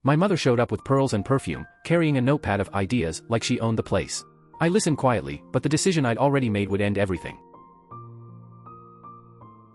My mother showed up with pearls and perfume, carrying a notepad of ideas like she owned the place. I listened quietly, but the decision I'd already made would end everything.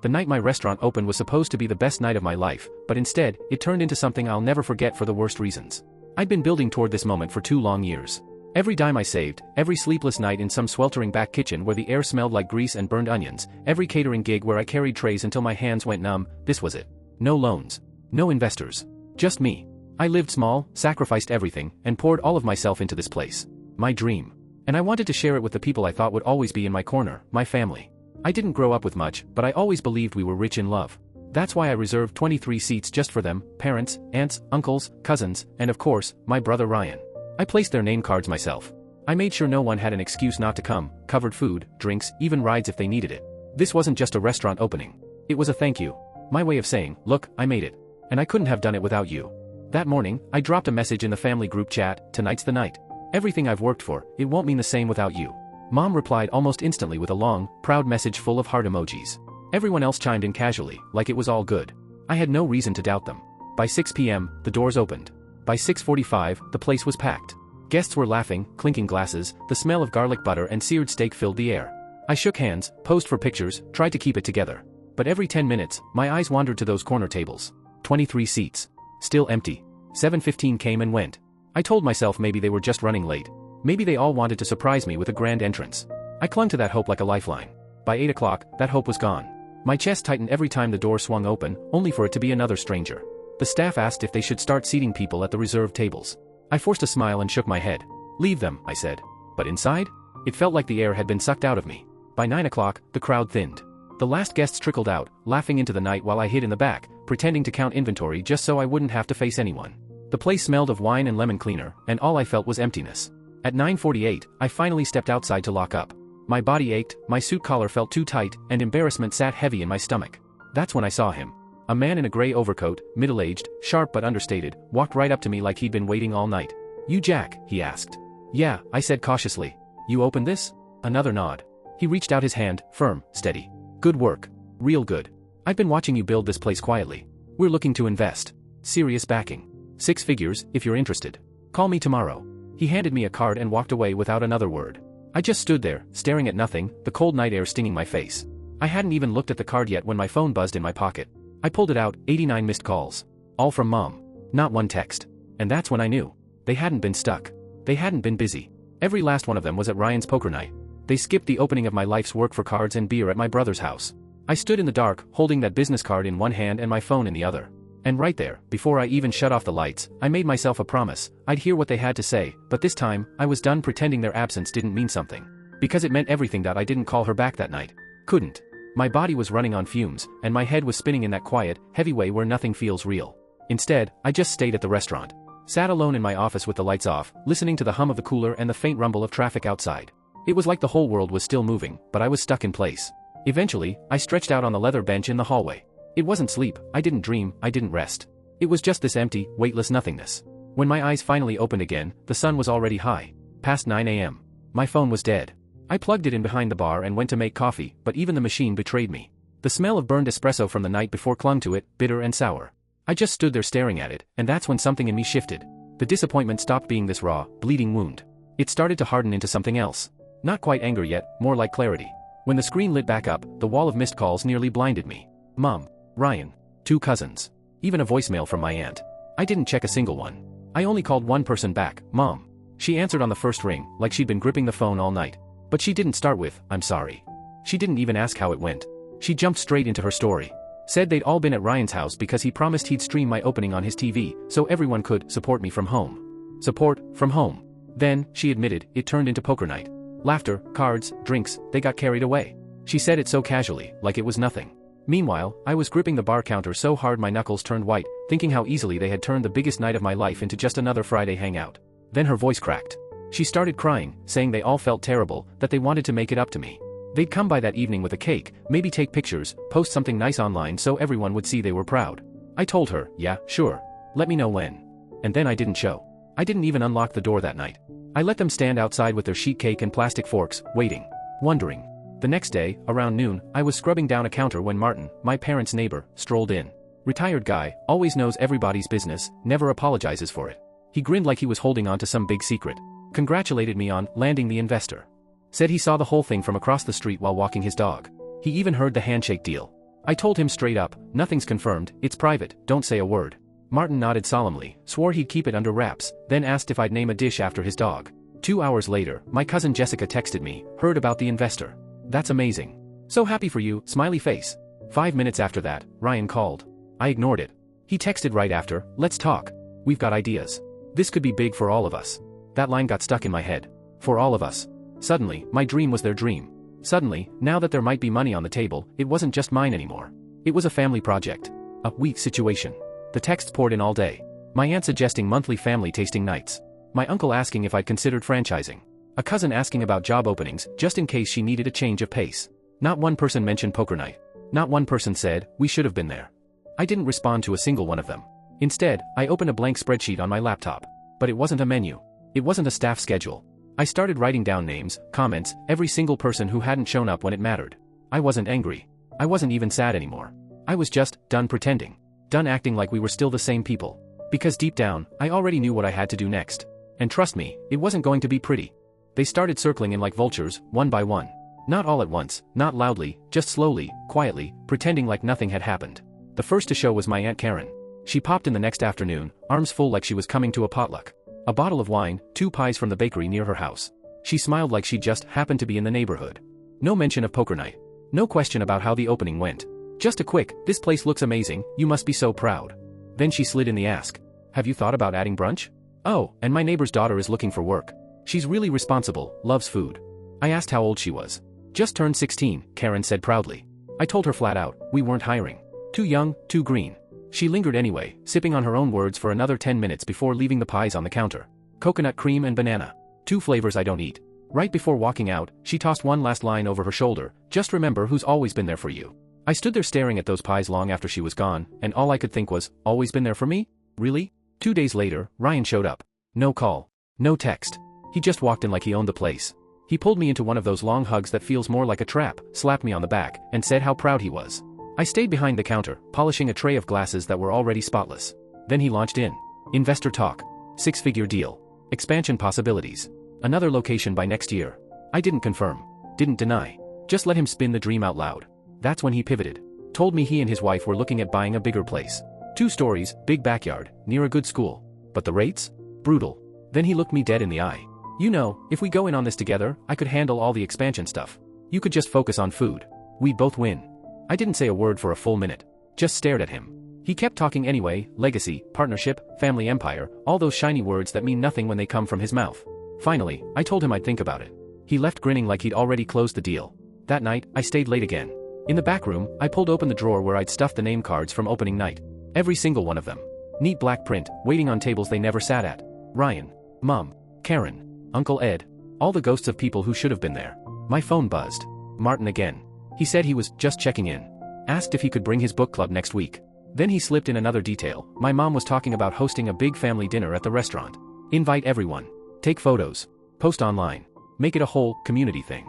The night my restaurant opened was supposed to be the best night of my life, but instead, it turned into something I'll never forget for the worst reasons. I'd been building toward this moment for 2 long years. Every dime I saved, every sleepless night in some sweltering back kitchen where the air smelled like grease and burned onions, every catering gig where I carried trays until my hands went numb, this was it. No loans. No investors. Just me. I lived small, sacrificed everything, and poured all of myself into this place. My dream. And I wanted to share it with the people I thought would always be in my corner, my family. I didn't grow up with much, but I always believed we were rich in love. That's why I reserved 23 seats just for them, parents, aunts, uncles, cousins, and of course, my brother Ryan. I placed their name cards myself. I made sure no one had an excuse not to come, covered food, drinks, even rides if they needed it. This wasn't just a restaurant opening. It was a thank you. My way of saying, look, I made it. And I couldn't have done it without you. That morning, I dropped a message in the family group chat, tonight's the night. Everything I've worked for, it won't mean the same without you. Mom replied almost instantly with a long, proud message full of heart emojis. Everyone else chimed in casually, like it was all good. I had no reason to doubt them. By 6 p.m., the doors opened. By 6:45, the place was packed. Guests were laughing, clinking glasses, the smell of garlic butter and seared steak filled the air. I shook hands, posed for pictures, tried to keep it together. But every 10 minutes, my eyes wandered to those corner tables. 23 seats. Still empty. 7:15 came and went. I told myself maybe they were just running late. Maybe they all wanted to surprise me with a grand entrance. I clung to that hope like a lifeline. By 8 o'clock, that hope was gone. My chest tightened every time the door swung open, only for it to be another stranger. The staff asked if they should start seating people at the reserved tables. I forced a smile and shook my head. Leave them, I said. But inside? It felt like the air had been sucked out of me. By 9 o'clock, the crowd thinned. The last guests trickled out, laughing into the night while I hid in the back, pretending to count inventory just so I wouldn't have to face anyone. The place smelled of wine and lemon cleaner, and all I felt was emptiness. At 9:48, I finally stepped outside to lock up. My body ached, my suit collar felt too tight, and embarrassment sat heavy in my stomach. That's when I saw him. A man in a gray overcoat, middle-aged, sharp but understated, walked right up to me like he'd been waiting all night. You Jack, he asked. Yeah, I said cautiously. You opened this? Another nod. He reached out his hand, firm, steady. Good work. Real good. I've been watching you build this place quietly. We're looking to invest. Serious backing. 6 figures, if you're interested. Call me tomorrow. He handed me a card and walked away without another word. I just stood there, staring at nothing, the cold night air stinging my face. I hadn't even looked at the card yet when my phone buzzed in my pocket. I pulled it out, 89 missed calls. All from Mom. Not one text. And that's when I knew. They hadn't been stuck. They hadn't been busy. Every last one of them was at Ryan's poker night. They skipped the opening of my life's work for cards and beer at my brother's house. I stood in the dark, holding that business card in one hand and my phone in the other. And right there, before I even shut off the lights, I made myself a promise. I'd hear what they had to say, but this time, I was done pretending their absence didn't mean something. Because it meant everything that I didn't call her back that night. Couldn't. My body was running on fumes, and my head was spinning in that quiet, heavy way where nothing feels real. Instead, I just stayed at the restaurant. Sat alone in my office with the lights off, listening to the hum of the cooler and the faint rumble of traffic outside. It was like the whole world was still moving, but I was stuck in place. Eventually, I stretched out on the leather bench in the hallway. It wasn't sleep, I didn't dream, I didn't rest. It was just this empty, weightless nothingness. When my eyes finally opened again, the sun was already high. Past 9 a.m. My phone was dead. I plugged it in behind the bar and went to make coffee, but even the machine betrayed me. The smell of burned espresso from the night before clung to it, bitter and sour. I just stood there staring at it, and that's when something in me shifted. The disappointment stopped being this raw, bleeding wound. It started to harden into something else. Not quite anger yet, more like clarity. When the screen lit back up, the wall of missed calls nearly blinded me. Mom. Ryan. 2 cousins. Even a voicemail from my aunt. I didn't check a single one. I only called one person back, Mom. She answered on the first ring, like she'd been gripping the phone all night. But she didn't start with, I'm sorry. She didn't even ask how it went. She jumped straight into her story. Said they'd all been at Ryan's house because he promised he'd stream my opening on his TV, so everyone could support me from home. Support, from home. Then, she admitted, it turned into poker night. Laughter, cards, drinks, they got carried away. She said it so casually, like it was nothing. Meanwhile, I was gripping the bar counter so hard my knuckles turned white, thinking how easily they had turned the biggest night of my life into just another Friday hangout. Then her voice cracked. She started crying, saying they all felt terrible, that they wanted to make it up to me. They'd come by that evening with a cake, maybe take pictures, post something nice online so everyone would see they were proud. I told her, yeah, sure. Let me know when. And then I didn't show. I didn't even unlock the door that night. I let them stand outside with their sheet cake and plastic forks, waiting. Wondering. The next day, around noon, I was scrubbing down a counter when Martin, my parents' neighbor, strolled in. Retired guy, always knows everybody's business, never apologizes for it. He grinned like he was holding on to some big secret. Congratulated me on landing the investor. Said he saw the whole thing from across the street while walking his dog. He even heard the handshake deal. I told him straight up, nothing's confirmed, it's private, don't say a word. Martin nodded solemnly, swore he'd keep it under wraps, then asked if I'd name a dish after his dog. 2 hours later, my cousin Jessica texted me, heard about the investor. That's amazing. So happy for you, smiley face. 5 minutes after that, Ryan called. I ignored it. He texted right after, let's talk. We've got ideas. This could be big for all of us. That line got stuck in my head. For all of us. Suddenly, my dream was their dream. Suddenly, now that there might be money on the table, it wasn't just mine anymore. It was a family project. A weak situation. The texts poured in all day. My aunt suggesting monthly family tasting nights. My uncle asking if I'd considered franchising. A cousin asking about job openings, just in case she needed a change of pace. Not one person mentioned poker night. Not one person said, we should have been there. I didn't respond to a single one of them. Instead, I opened a blank spreadsheet on my laptop. But it wasn't a menu. It wasn't a staff schedule. I started writing down names, comments, every single person who hadn't shown up when it mattered. I wasn't angry. I wasn't even sad anymore. I was just done pretending. Done acting like we were still the same people. Because deep down, I already knew what I had to do next. And trust me, it wasn't going to be pretty. They started circling in like vultures, one by one. Not all at once, not loudly, just slowly, quietly, pretending like nothing had happened. The first to show was my Aunt Karen. She popped in the next afternoon, arms full like she was coming to a potluck. A bottle of wine, 2 pies from the bakery near her house. She smiled like she just happened to be in the neighborhood. No mention of poker night. No question about how the opening went. Just a quick, this place looks amazing, you must be so proud. Then she slid in the ask. Have you thought about adding brunch? Oh, and my neighbor's daughter is looking for work. She's really responsible, loves food. I asked how old she was. Just turned 16, Karen said proudly. I told her flat out, we weren't hiring. Too young, too green. She lingered anyway, sipping on her own words for another 10 minutes before leaving the pies on the counter. Coconut cream and banana. 2 flavors I don't eat. Right before walking out, she tossed one last line over her shoulder, just remember who's always been there for you. I stood there staring at those pies long after she was gone, and all I could think was, always been there for me? Really? 2 days later, Ryan showed up. No call. No text. He just walked in like he owned the place. He pulled me into one of those long hugs that feels more like a trap, slapped me on the back, and said how proud he was. I stayed behind the counter, polishing a tray of glasses that were already spotless. Then he launched in. Investor talk. 6-figure deal. Expansion possibilities. Another location by next year. I didn't confirm. Didn't deny. Just let him spin the dream out loud. That's when he pivoted. Told me he and his wife were looking at buying a bigger place. 2 stories, big backyard, near a good school. But the rates? Brutal. Then he looked me dead in the eye. You know, if we go in on this together, I could handle all the expansion stuff. You could just focus on food. We'd both win. I didn't say a word for a full minute. Just stared at him. He kept talking anyway, legacy, partnership, family empire, all those shiny words that mean nothing when they come from his mouth. Finally, I told him I'd think about it. He left grinning like he'd already closed the deal. That night, I stayed late again. In the back room, I pulled open the drawer where I'd stuffed the name cards from opening night. Every single one of them. Neat black print, waiting on tables they never sat at. Ryan. Mom. Karen. Uncle Ed. All the ghosts of people who should have been there. My phone buzzed. Martin again. He said he was just checking in. Asked if he could bring his book club next week. Then he slipped in another detail. My mom was talking about hosting a big family dinner at the restaurant. Invite everyone. Take photos. Post online. Make it a whole community thing.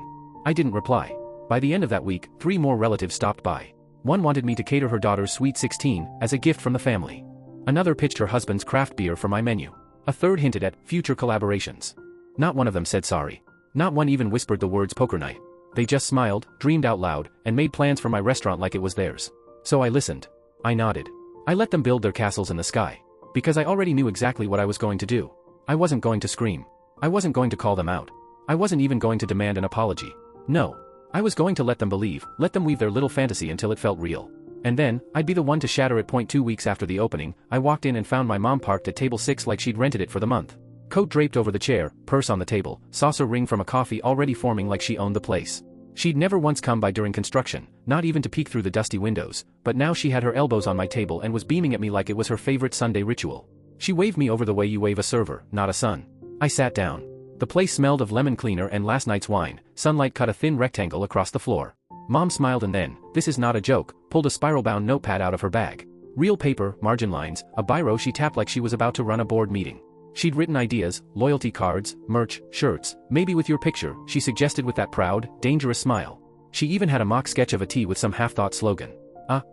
I didn't reply. By the end of that week, 3 more relatives stopped by. One wanted me to cater her daughter's sweet 16 as a gift from the family. Another pitched her husband's craft beer for my menu. A third hinted at future collaborations. Not one of them said sorry. Not one even whispered the words poker night. They just smiled, dreamed out loud, and made plans for my restaurant like it was theirs. So I listened. I nodded. I let them build their castles in the sky. Because I already knew exactly what I was going to do. I wasn't going to scream. I wasn't going to call them out. I wasn't even going to demand an apology. No. I was going to let them believe, let them weave their little fantasy until it felt real. And then, I'd be the one to shatter it. 2 weeks after the opening, I walked in and found my mom parked at table 6 like she'd rented it for the month. Coat draped over the chair, purse on the table, saucer ring from a coffee already forming like she owned the place. She'd never once come by during construction, not even to peek through the dusty windows, but now she had her elbows on my table and was beaming at me like it was her favorite Sunday ritual. She waved me over the way you wave a server, not a son. I sat down. The place smelled of lemon cleaner and last night's wine. Sunlight cut a thin rectangle across the floor. Mom smiled and then, this is not a joke, pulled a spiral-bound notepad out of her bag. Real paper, margin lines, a biro she tapped like she was about to run a board meeting. She'd written ideas, loyalty cards, merch, shirts, maybe with your picture, she suggested with that proud, dangerous smile. She even had a mock sketch of a tea with some half-thought slogan.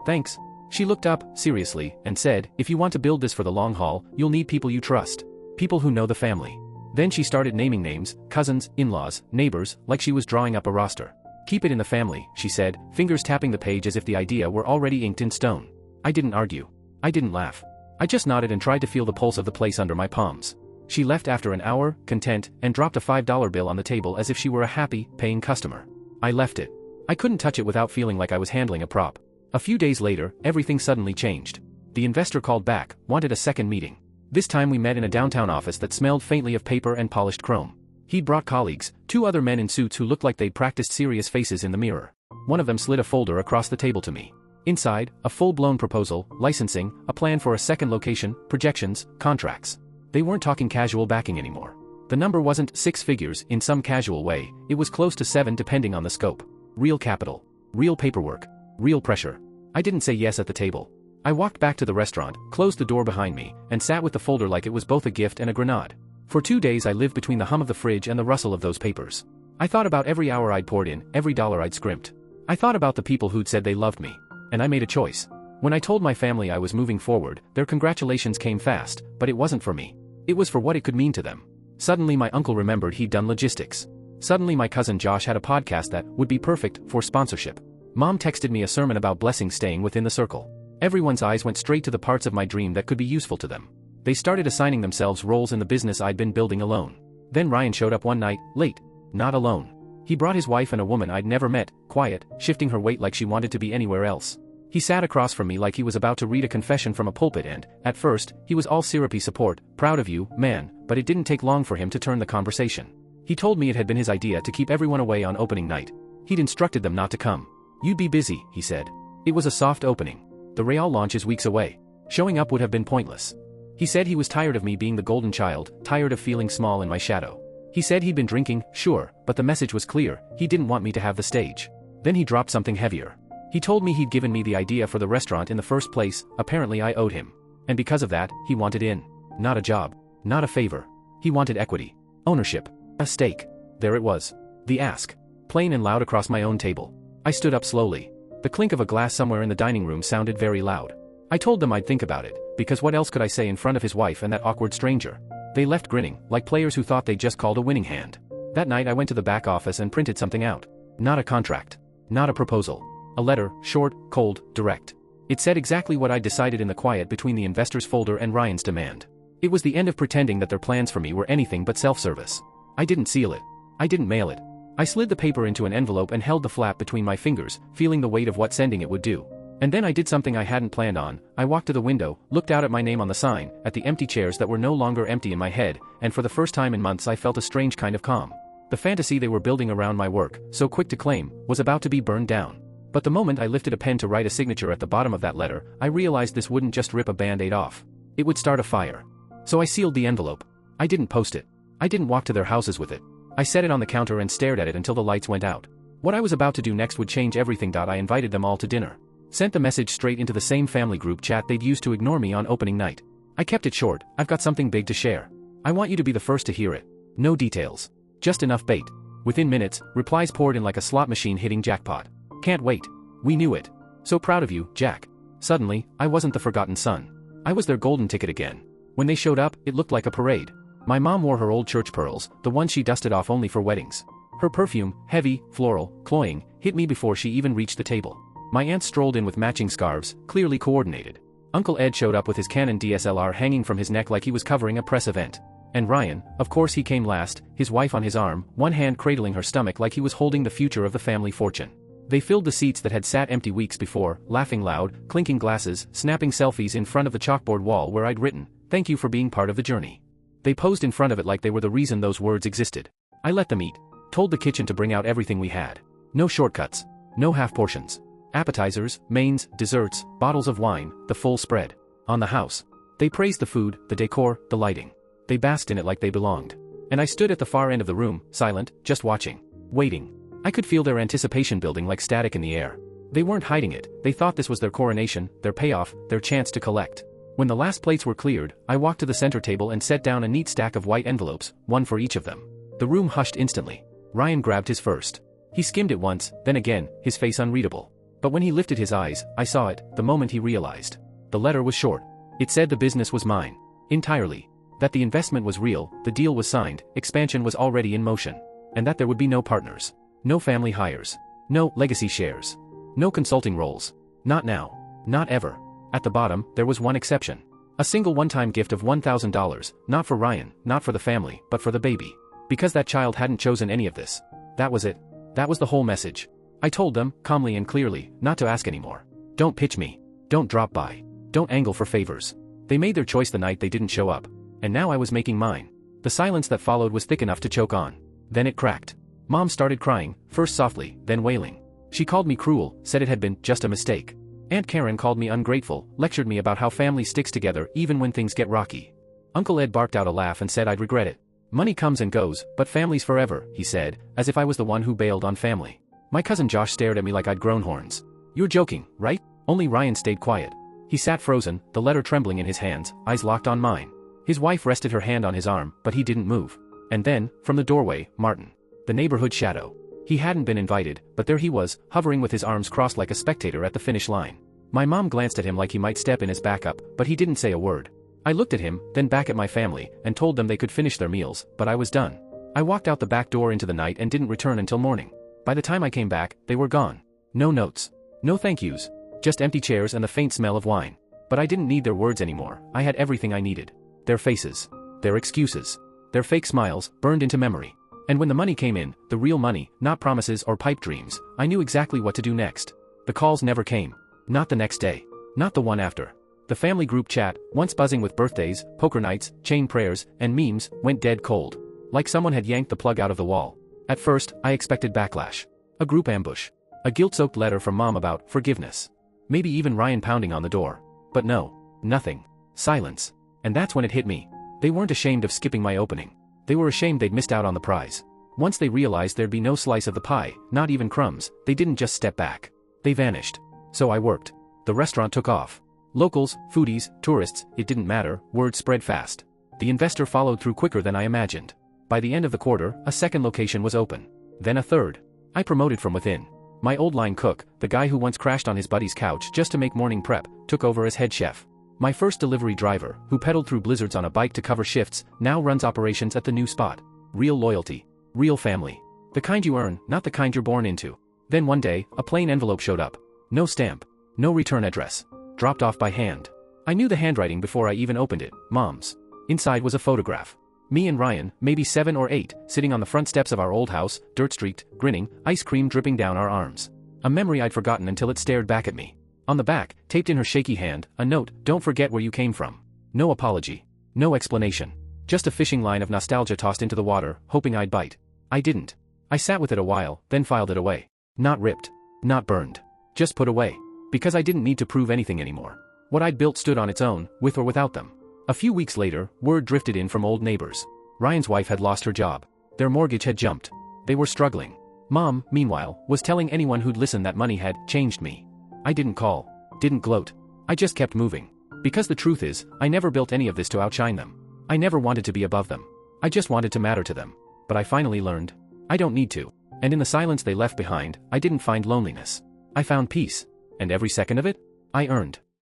Thanks. She looked up, seriously, and said, "If you want to build this for the long haul, you'll need people you trust. People who know the family." Then she started naming names, cousins, in-laws, neighbors, like she was drawing up a roster. "Keep it in the family," she said, fingers tapping the page as if the idea were already inked in stone. I didn't argue. I didn't laugh. I just nodded and tried to feel the pulse of the place under my palms. She left after an hour, content, and dropped a $5 bill on the table as if she were a happy, paying customer. I left it. I couldn't touch it without feeling like I was handling a prop. A few days later, everything suddenly changed. The investor called back, wanted a second meeting. This time we met in a downtown office that smelled faintly of paper and polished chrome. He'd brought colleagues, 2 other men in suits who looked like they'd practiced serious faces in the mirror. One of them slid a folder across the table to me. Inside, a full-blown proposal, licensing, a plan for a second location, projections, contracts. They weren't talking casual backing anymore. The number wasn't 6 figures in some casual way, it was close to 7 depending on the scope. Real capital. Real paperwork. Real pressure. I didn't say yes at the table. I walked back to the restaurant, closed the door behind me, and sat with the folder like it was both a gift and a grenade. For 2 days I lived between the hum of the fridge and the rustle of those papers. I thought about every hour I'd poured in, every dollar I'd scrimped. I thought about the people who'd said they loved me. And I made a choice. When I told my family I was moving forward, their congratulations came fast, but it wasn't for me. It was for what it could mean to them. Suddenly my uncle remembered he'd done logistics. Suddenly my cousin Josh had a podcast that would be perfect for sponsorship. Mom texted me a sermon about blessings staying within the circle. Everyone's eyes went straight to the parts of my dream that could be useful to them. They started assigning themselves roles in the business I'd been building alone. Then Ryan showed up one night, late. Not alone. He brought his wife and a woman I'd never met, quiet, shifting her weight like she wanted to be anywhere else. He sat across from me like he was about to read a confession from a pulpit and, at first, he was all syrupy support, "Proud of you, man," but it didn't take long for him to turn the conversation. He told me it had been his idea to keep everyone away on opening night. He'd instructed them not to come. "You'd be busy," he said. It was a soft opening. The Real launch is weeks away. Showing up would have been pointless. He said he was tired of me being the golden child, tired of feeling small in my shadow. He said he'd been drinking, sure, but the message was clear, he didn't want me to have the stage. Then he dropped something heavier. He told me he'd given me the idea for the restaurant in the first place, apparently I owed him. And because of that, he wanted in. Not a job. Not a favor. He wanted equity. Ownership. A stake. There it was. The ask. Plain and loud across my own table. I stood up slowly. The clink of a glass somewhere in the dining room sounded very loud. I told them I'd think about it, because what else could I say in front of his wife and that awkward stranger? They left grinning, like players who thought they'd just called a winning hand. That night I went to the back office and printed something out. Not a contract. Not a proposal. A letter, short, cold, direct. It said exactly what I'd decided in the quiet between the investor's folder and Ryan's demand. It was the end of pretending that their plans for me were anything but self-service. I didn't seal it. I didn't mail it. I slid the paper into an envelope and held the flap between my fingers, feeling the weight of what sending it would do. And then I did something I hadn't planned on. I walked to the window, looked out at my name on the sign, at the empty chairs that were no longer empty in my head, and for the first time in months I felt a strange kind of calm. The fantasy they were building around my work, so quick to claim, was about to be burned down. But the moment I lifted a pen to write a signature at the bottom of that letter, I realized this wouldn't just rip a band-aid off. It would start a fire. So I sealed the envelope. I didn't post it. I didn't walk to their houses with it. I set it on the counter and stared at it until the lights went out. What I was about to do next would change everything. I invited them all to dinner. Sent the message straight into the same family group chat they'd used to ignore me on opening night. I kept it short. I've got something big to share. I want you to be the first to hear it. No details. Just enough bait. Within minutes, replies poured in like a slot machine hitting jackpot. Can't wait. We knew it. So proud of you, Jack. Suddenly, I wasn't the forgotten son. I was their golden ticket again. When they showed up, it looked like a parade. My mom wore her old church pearls, the ones she dusted off only for weddings. Her perfume, heavy, floral, cloying, hit me before she even reached the table. My aunt strolled in with matching scarves, clearly coordinated. Uncle Ed showed up with his Canon DSLR hanging from his neck like he was covering a press event. And Ryan, of course he came last, his wife on his arm, one hand cradling her stomach like he was holding the future of the family fortune. They filled the seats that had sat empty weeks before, laughing loud, clinking glasses, snapping selfies in front of the chalkboard wall where I'd written, "Thank you for being part of the journey." They posed in front of it like they were the reason those words existed. I let them eat. Told the kitchen to bring out everything we had. No shortcuts. No half portions. Appetizers, mains, desserts, bottles of wine, the full spread. On the house. They praised the food, the decor, the lighting. They basked in it like they belonged. And I stood at the far end of the room, silent, just watching. Waiting. I could feel their anticipation building like static in the air. They weren't hiding it. They thought this was their coronation, their payoff, their chance to collect. When the last plates were cleared, I walked to the center table and set down a neat stack of white envelopes, one for each of them. The room hushed instantly. Ryan grabbed his first. He skimmed it once, then again, his face unreadable. But when he lifted his eyes, I saw it, the moment he realized. The letter was short. It said the business was mine. Entirely. That the investment was real, the deal was signed, expansion was already in motion. And that there would be no partners. No family hires. No legacy shares. No consulting roles. Not now. Not ever. At the bottom, there was one exception. A single one-time gift of $1,000, not for Ryan, not for the family, but for the baby. Because that child hadn't chosen any of this. That was it. That was the whole message. I told them, calmly and clearly, not to ask anymore. Don't pitch me. Don't drop by. Don't angle for favors. They made their choice the night they didn't show up. And now I was making mine. The silence that followed was thick enough to choke on. Then it cracked. Mom started crying, first softly, then wailing. She called me cruel, said it had been just a mistake. Aunt Karen called me ungrateful, lectured me about how family sticks together even when things get rocky. Uncle Ed barked out a laugh and said I'd regret it. Money comes and goes, but family's forever, he said, as if I was the one who bailed on family. My cousin Josh stared at me like I'd grown horns. You're joking, right? Only Ryan stayed quiet. He sat frozen, the letter trembling in his hands, eyes locked on mine. His wife rested her hand on his arm, but he didn't move. And then, from the doorway, Martin. The neighborhood shadow. He hadn't been invited, but there he was, hovering with his arms crossed like a spectator at the finish line. My mom glanced at him like he might step in as backup, but he didn't say a word. I looked at him, then back at my family, and told them they could finish their meals, but I was done. I walked out the back door into the night and didn't return until morning. By the time I came back, they were gone. No notes. No thank yous. Just empty chairs and the faint smell of wine. But I didn't need their words anymore, I had everything I needed. Their faces. Their excuses. Their fake smiles, burned into memory. And when the money came in, the real money, not promises or pipe dreams, I knew exactly what to do next. The calls never came. Not the next day. Not the one after. The family group chat, once buzzing with birthdays, poker nights, chain prayers, and memes, went dead cold. Like someone had yanked the plug out of the wall. At first, I expected backlash. A group ambush. A guilt-soaked letter from mom about forgiveness. Maybe even Ryan pounding on the door. But no. Nothing. Silence. And that's when it hit me. They weren't ashamed of skipping my opening. They were ashamed they'd missed out on the prize. Once they realized there'd be no slice of the pie, not even crumbs, they didn't just step back. They vanished. So I worked. The restaurant took off. Locals, foodies, tourists, it didn't matter, word spread fast. The investor followed through quicker than I imagined. By the end of the quarter, a second location was open. Then a third. I promoted from within. My old line cook, the guy who once crashed on his buddy's couch just to make morning prep, took over as head chef. My first delivery driver, who pedaled through blizzards on a bike to cover shifts, now runs operations at the new spot. Real loyalty. Real family. The kind you earn, not the kind you're born into. Then one day, a plain envelope showed up. No stamp. No return address. Dropped off by hand. I knew the handwriting before I even opened it, Mom's. Inside was a photograph. Me and Ryan, maybe 7 or 8, sitting on the front steps of our old house, dirt-streaked, grinning, ice cream dripping down our arms. A memory I'd forgotten until it stared back at me. On the back, taped in her shaky hand, a note, "Don't forget where you came from." No apology. No explanation. Just a fishing line of nostalgia tossed into the water, hoping I'd bite. I didn't. I sat with it a while, then filed it away. Not ripped. Not burned. Just put away. Because I didn't need to prove anything anymore. What I'd built stood on its own, with or without them. A few weeks later, word drifted in from old neighbors. Ryan's wife had lost her job. Their mortgage had jumped. They were struggling. Mom, meanwhile, was telling anyone who'd listen that money had changed me. I didn't call. Didn't gloat. I just kept moving. Because the truth is, I never built any of this to outshine them. I never wanted to be above them. I just wanted to matter to them. But I finally learned. I don't need to. And in the silence they left behind, I didn't find loneliness. I found peace. And every second of it, I earned.